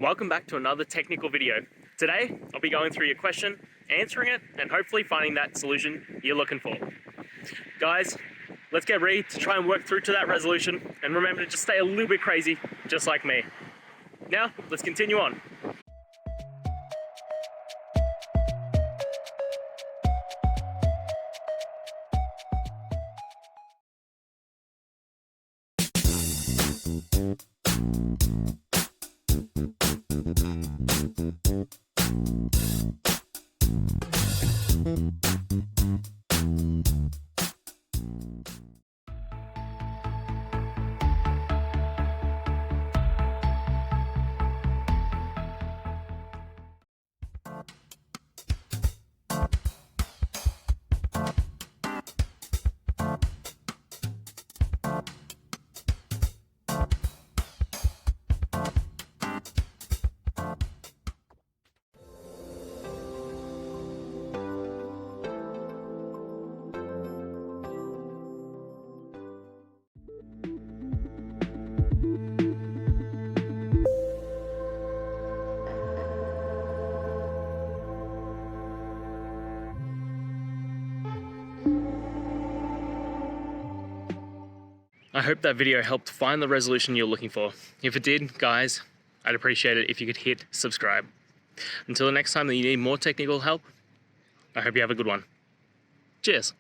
Welcome back to another technical video. Today, I'll be going through your question, answering it, and hopefully finding that solution you're looking for. Guys, let's get ready to try and work through to that resolution, and remember to just stay a little bit crazy, just like me. Now, let's continue on. I hope that video helped find the resolution you're looking for. If it did, guys, I'd appreciate it if you could hit subscribe. Until the next time that you need more technical help, I hope you have a good one. Cheers.